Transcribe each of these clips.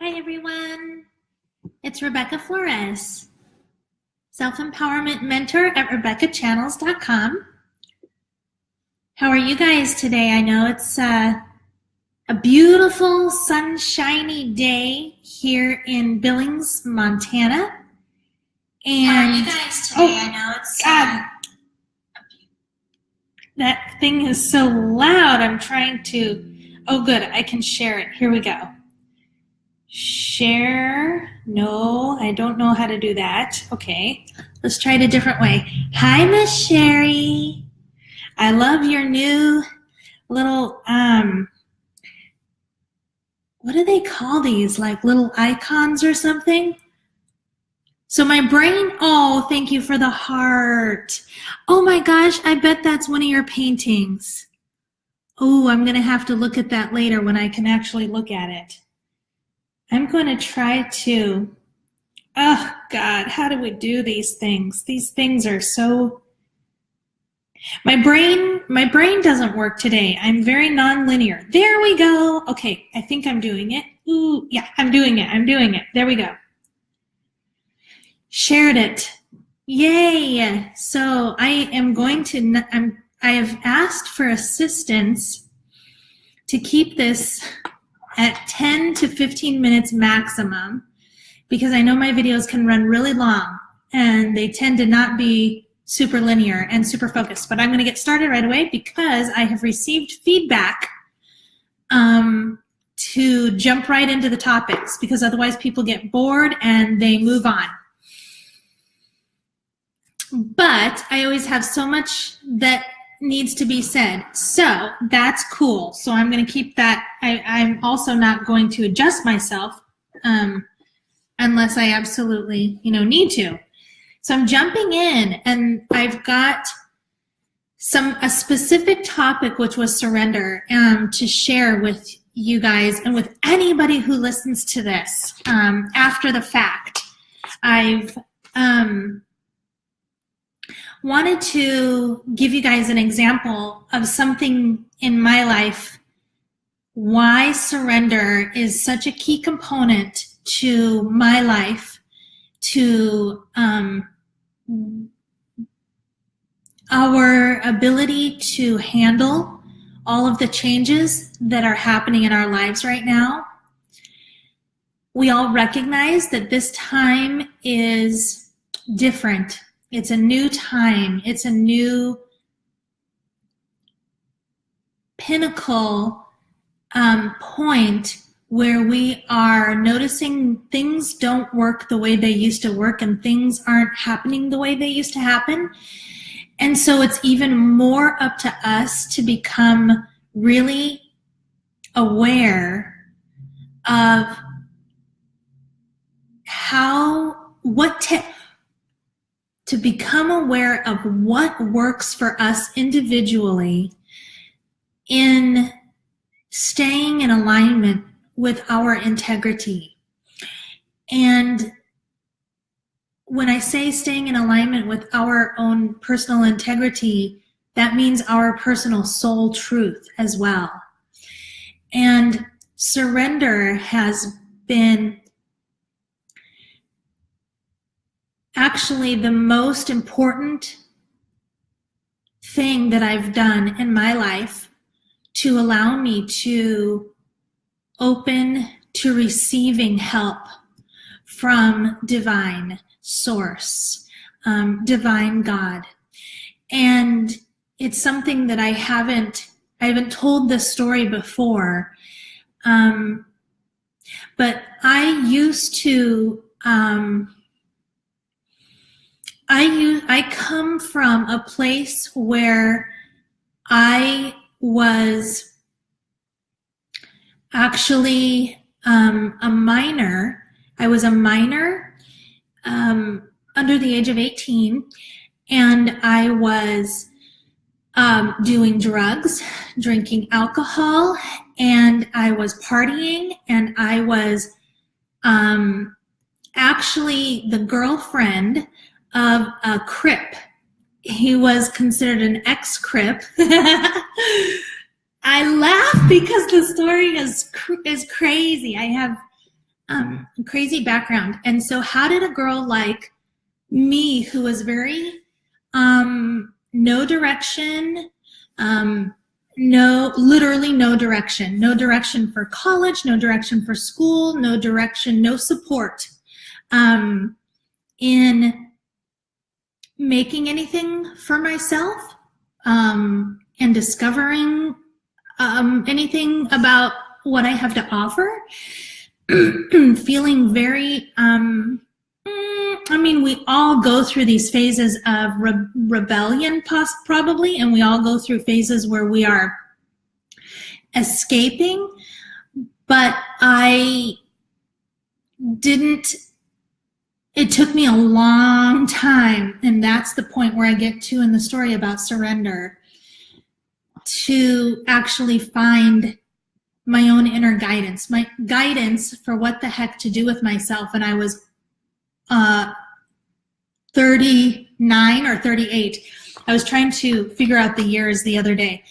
Hi, everyone. It's Rebecca Flores, self-empowerment mentor at RebeccaChannels.com. How are you guys today? I know it's a beautiful, sunshiny day here in Billings, Montana. And how are you guys today? I know it's God. That thing is so loud. I'm trying to. Oh, good. I can share it. Here we go. Share. No, I don't know how to do that. Okay, let's try it a different way. Hi, Miss Sherry. I love your new little, what do they call these? Like little icons or something? So my brain, oh, thank you for the heart. Oh my gosh, I bet that's one of your paintings. Oh, I'm going to have to look at that later when I can actually look at it. I'm going to try to, oh God, how do we do these things? These things are so, my brain doesn't work today. I'm very non-linear. There we go. Okay, I think I'm doing it. Ooh, yeah, I'm doing it. There we go. Shared it. Yay. So I am going to, I have asked for assistance to keep this at 10 to 15 minutes maximum, because I know my videos can run really long and they tend to not be super linear and super focused. But I'm going to get started right away because I have received feedback to jump right into the topics, because otherwise people get bored and they move on. But I always have so much that needs to be said. So that's cool. So I'm going to keep that. I'm also not going to adjust myself unless I absolutely, need to. So I'm jumping in, and I've got a specific topic, which was surrender, to share with you guys and with anybody who listens to this after the fact. I've wanted to give you guys an example of something in my life, why surrender is such a key component to my life, to our ability to handle all of the changes that are happening in our lives right now. We all recognize that this time is different. It's a new time. It's a new pinnacle point where we are noticing things don't work the way they used to work, and things aren't happening the way they used to happen. And so it's even more up to us to become really aware of to become aware of what works for us individually in staying in alignment with our integrity. And when I say staying in alignment with our own personal integrity, that means our personal soul truth as well. And surrender has been actually the most important thing that I've done in my life to allow me to open to receiving help from divine source, divine God. And it's something that I haven't told this story before, but I used to, I come from a place where I was actually a minor. I was a minor under the age of 18, and I was doing drugs, drinking alcohol, and I was partying, and I was actually the girlfriend of a Crip. He was considered an ex-Crip. I laugh because the story is crazy. I have crazy background. And so how did a girl like me, who was very no direction, literally no direction for college, no direction for school, no direction, no support in making anything for myself and discovering anything about what I have to offer, feeling very, we all go through these phases of rebellion probably, and we all go through phases where we are escaping, but it took me a long time, and that's the point where I get to in the story about surrender, to actually find my own inner guidance, my guidance for what the heck to do with myself. And I was 39 or 38. I was trying to figure out the years the other day.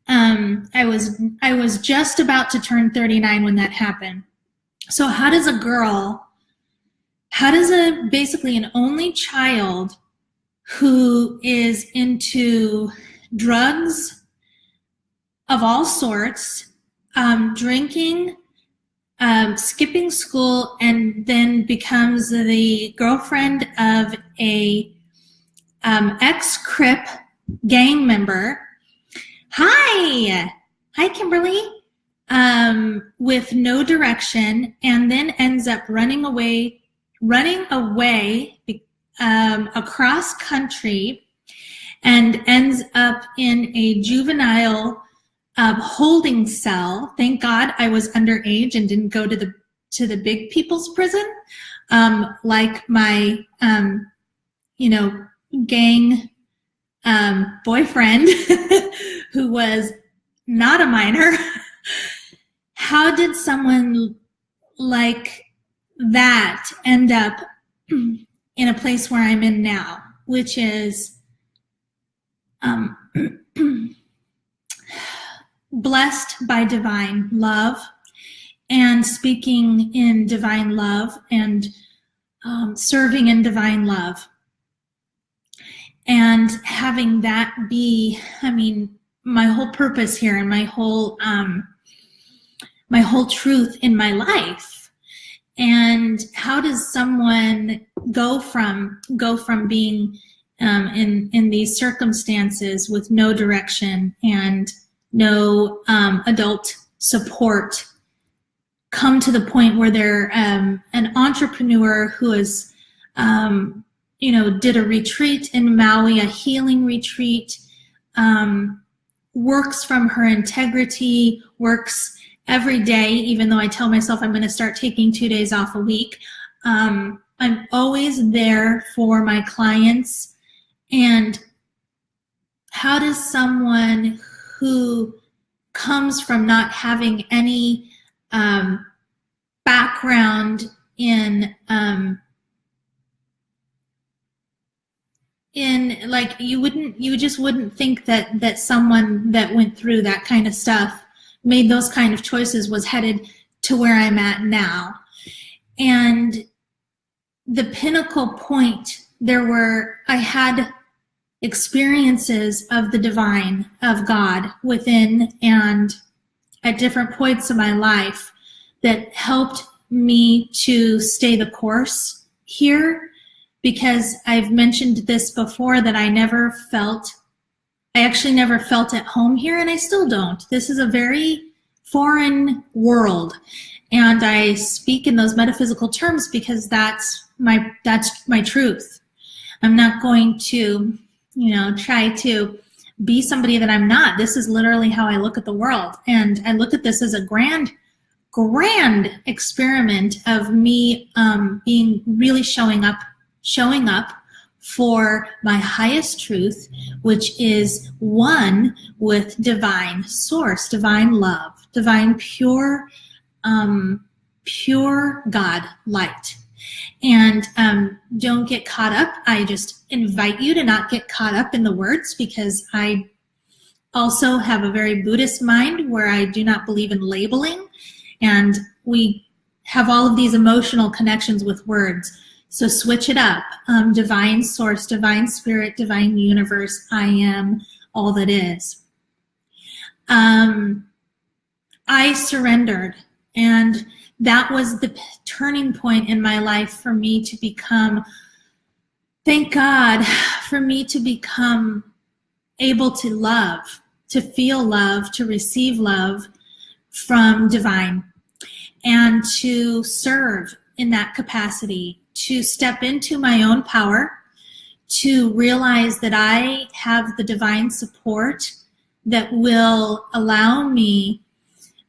I was just about to turn 39 when that happened. So how does basically an only child who is into drugs of all sorts, drinking, skipping school, and then becomes the girlfriend of a ex-Crip gang member. Hi, Kimberly. With no direction, and then ends up running away across country, and ends up in a juvenile holding cell. Thank God I was underage and didn't go to the big people's prison, like my gang boyfriend who was not a minor. How did someone like that end up in a place where I'm in now, which is blessed by divine love and speaking in divine love and serving in divine love, and having that be, my whole purpose here and my whole truth in my life. And how does someone go from being in these circumstances with no direction and no adult support, come to the point where they're an entrepreneur who is, did a retreat in Maui, a healing retreat, works from her integrity, works every day, even though I tell myself I'm going to start taking 2 days off a week. I'm always there for my clients. And how does someone who comes from not having any background in like, you just wouldn't think that someone that went through that kind of stuff, made those kind of choices, was headed to where I'm at now. And the pinnacle point, I had experiences of the divine, of God within and at different points of my life that helped me to stay the course here, because I've mentioned this before that I actually never felt at home here, and I still don't. This is a very foreign world, and I speak in those metaphysical terms because that's my truth. I'm not going to, try to be somebody that I'm not. This is literally how I look at the world, and I look at this as a grand experiment of me being really showing up for my highest truth, which is one with divine source, divine love, divine pure God light. And don't get caught up. I just invite you to not get caught up in the words, because I also have a very Buddhist mind where I do not believe in labeling. And we have all of these emotional connections with words. So switch it up. Divine source, divine spirit, divine universe, I am all that is. I surrendered, and that was the turning point in my life for me to become, thank God, for me to become able to love, to feel love, to receive love from divine, and to serve in that capacity, to step into my own power, to realize that I have the divine support that will allow me,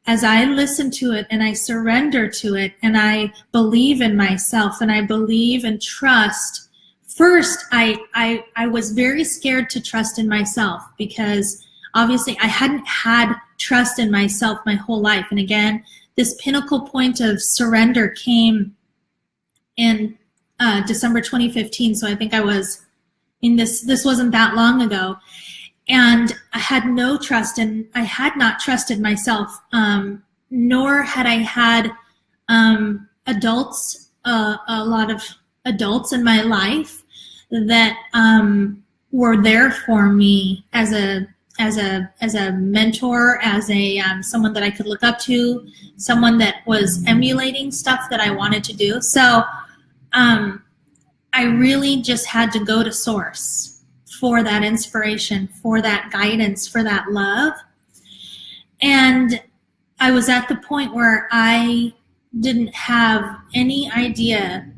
as I listen to it and I surrender to it and I believe in myself and I believe and trust. First, I was very scared to trust in myself because obviously I hadn't had trust in myself my whole life. And again, this pinnacle point of surrender came in December 2015. So I think I was in this wasn't that long ago. And I had no trust, and I had not trusted myself, nor had I had adults, a lot of adults in my life that were there for me as a mentor, as a someone that I could look up to, someone that was emulating stuff that I wanted to do. So I really just had to go to source for that inspiration, for that guidance, for that love. And I was at the point where I didn't have any idea,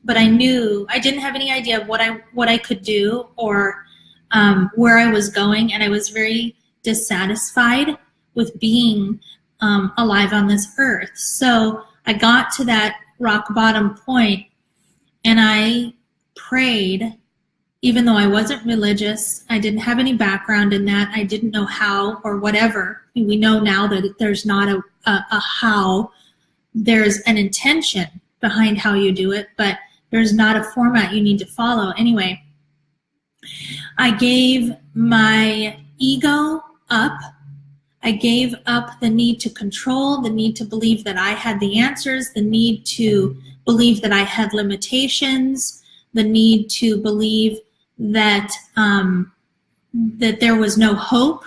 but I knew I didn't have any idea of what I could do or where I was going, and I was very dissatisfied with being alive on this earth. So I got to that rock bottom point, and I prayed. Even though I wasn't religious, I didn't have any background in that, I didn't know how or whatever. We know now that there's not a how. There's an intention behind how you do it, but there's not a format you need to follow. Anyway, I gave my ego up. I gave up the need to control, the need to believe that I had the answers, the need to believe that I had limitations, the need to believe that that there was no hope.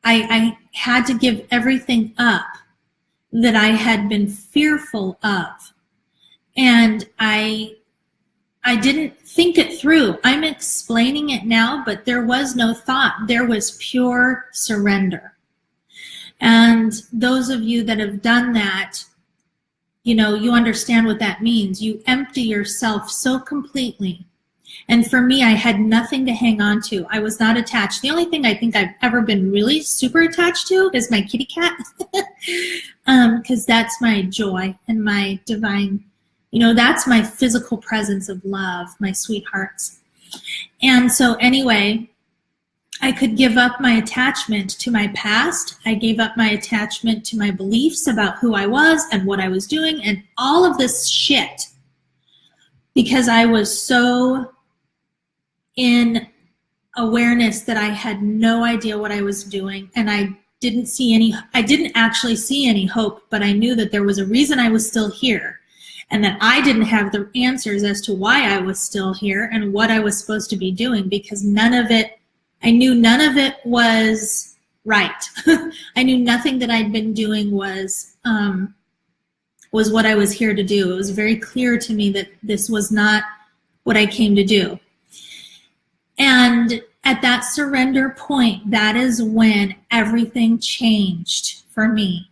I had to give everything up that I had been fearful of. And I didn't think it through. I'm explaining it now, but there was no thought. There was pure surrender. And those of you that have done that, you know, you understand what that means. You empty yourself so completely. And for me, I had nothing to hang on to. I was not attached. The only thing I think I've ever been really super attached to is my kitty cat, because that's my joy and my divine, you know, that's my physical presence of love, my sweethearts. And so anyway, I could give up my attachment to my past. I gave up my attachment to my beliefs about who I was and what I was doing and all of this shit, because I was so in awareness that I had no idea what I was doing, and I didn't actually see any hope, but I knew that there was a reason I was still here, and that I didn't have the answers as to why I was still here and what I was supposed to be doing, because I knew none of it was right. I knew nothing that I'd been doing was what I was here to do. It was very clear to me that this was not what I came to do. And at that surrender point, that is when everything changed for me.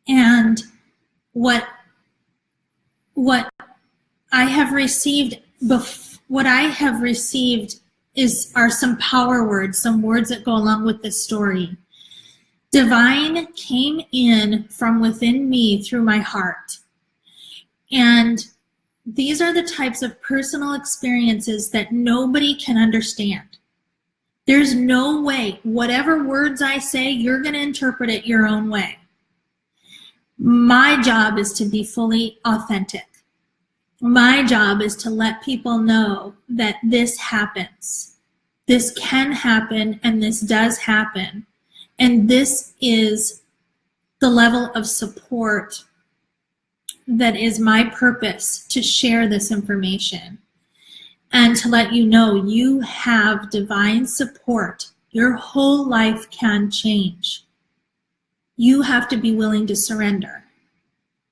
And what I have received are some power words, some words that go along with this story. Divine came in from within me through my heart. And these are the types of personal experiences that nobody can understand. There's no way, whatever words I say, you're going to interpret it your own way. My job is to be fully authentic. My job is to let people know that this happens. This can happen, and this does happen. And this is the level of support that is my purpose to share this information and to let you know you have divine support. Your whole life can change. You have to be willing to surrender.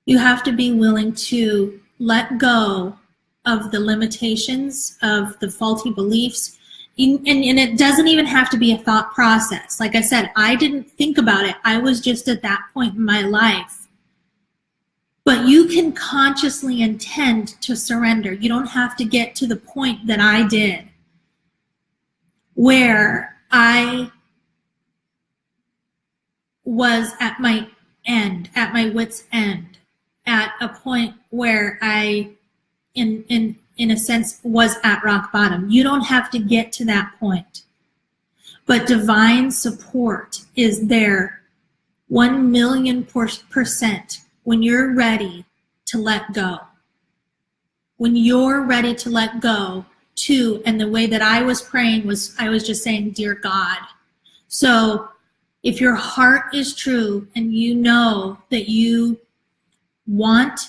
You have to be willing to let go of the limitations, of the faulty beliefs. And it doesn't even have to be a thought process. Like I said, I didn't think about it. I was just at that point in my life. But you can consciously intend to surrender. You don't have to get to the point that I did, where I was at my end, at my wit's end, at a point where I, in a sense, was at rock bottom. You don't have to get to that point. But divine support is there 1,000,000% when you're ready to let go. When you're ready to let go too, and the way that I was praying was, I was just saying, dear God. So if your heart is true and you know that you want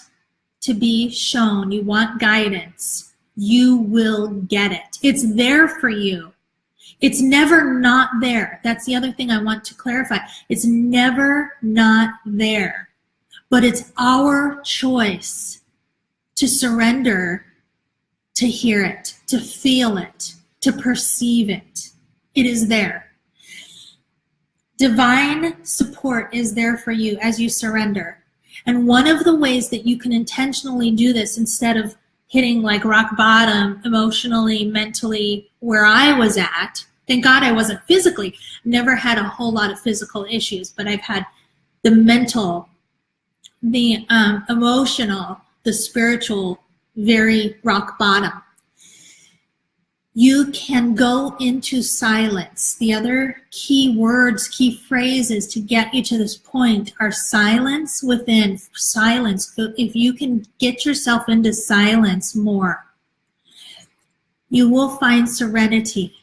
to be shown, you want guidance, you will get it. It's there for you. It's never not there. That's the other thing I want to clarify. It's never not there. But it's our choice to surrender, to hear it, to feel it, to perceive it. It is there. Divine support is there for you as you surrender. And one of the ways that you can intentionally do this, instead of hitting like rock bottom emotionally, mentally, where I was at, thank God I wasn't physically, never had a whole lot of physical issues, but I've had the mental, the emotional, the spiritual, very rock bottom. You can go into silence. The other key words, key phrases to get you to this point are silence within, silence. If you can get yourself into silence more, you will find serenity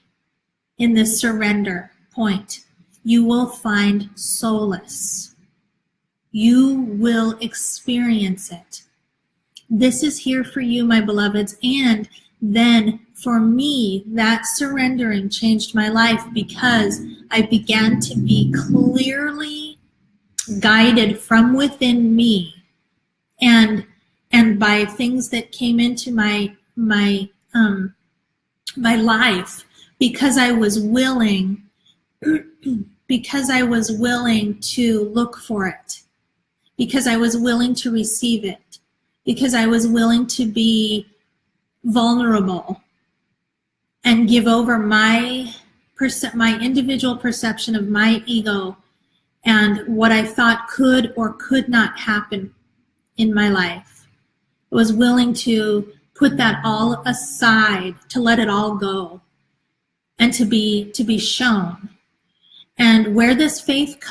in this surrender point. You will find solace. You will experience it. This is here for you, my beloveds. And then for me, that surrendering changed my life because I began to be clearly guided from within me and by things that came into my life because I was willing to look for it. Because I was willing to receive it, because I was willing to be vulnerable and give over my individual perception of my ego and what I thought could or could not happen in my life. I was willing to put that all aside, to let it all go, and to be shown. And where this faith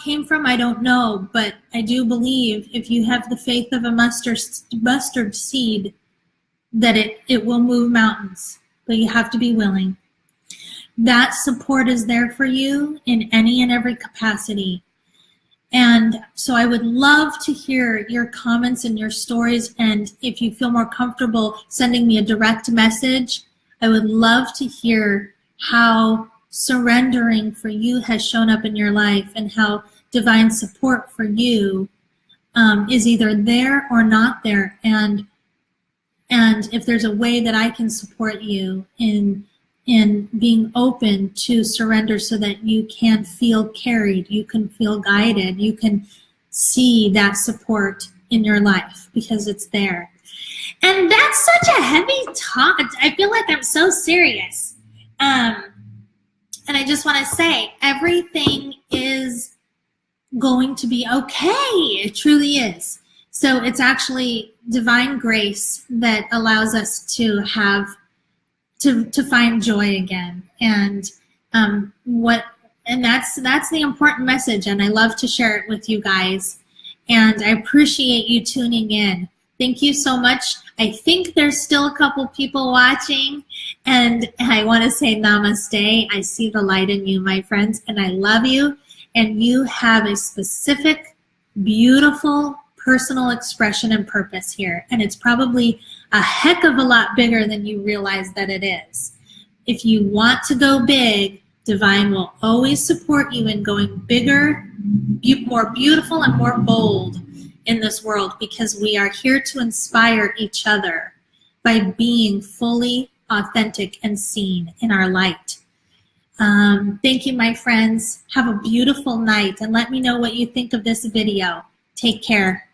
came from, I don't know, but I do believe if you have the faith of a mustard seed, that it will move mountains, but you have to be willing. That support is there for you in any and every capacity. And so I would love to hear your comments and your stories, and if you feel more comfortable sending me a direct message, I would love to hear how surrendering for you has shown up in your life and how divine support for you is either there or not there, and if there's a way that I can support you in being open to surrender so that you can feel carried, you can feel guided, you can see that support in your life because it's there. And that's such a heavy talk. I feel like I'm so serious. And I just want to say, everything is going to be okay. It truly is. So it's actually divine grace that allows us to have, to find joy again. And that's the important message. And I love to share it with you guys. And I appreciate you tuning in. Thank you so much. I think there's still a couple people watching, and I want to say namaste. I see the light in you, my friends, and I love you. And you have a specific, beautiful personal expression and purpose here, and it's probably a heck of a lot bigger than you realize that it is. If you want to go big, Divine will always support you in going bigger, more beautiful, and more bold in this world, because we are here to inspire each other by being fully authentic and seen in our light. Thank you, my friends. Have a beautiful night, and let me know what you think of this video. Take care.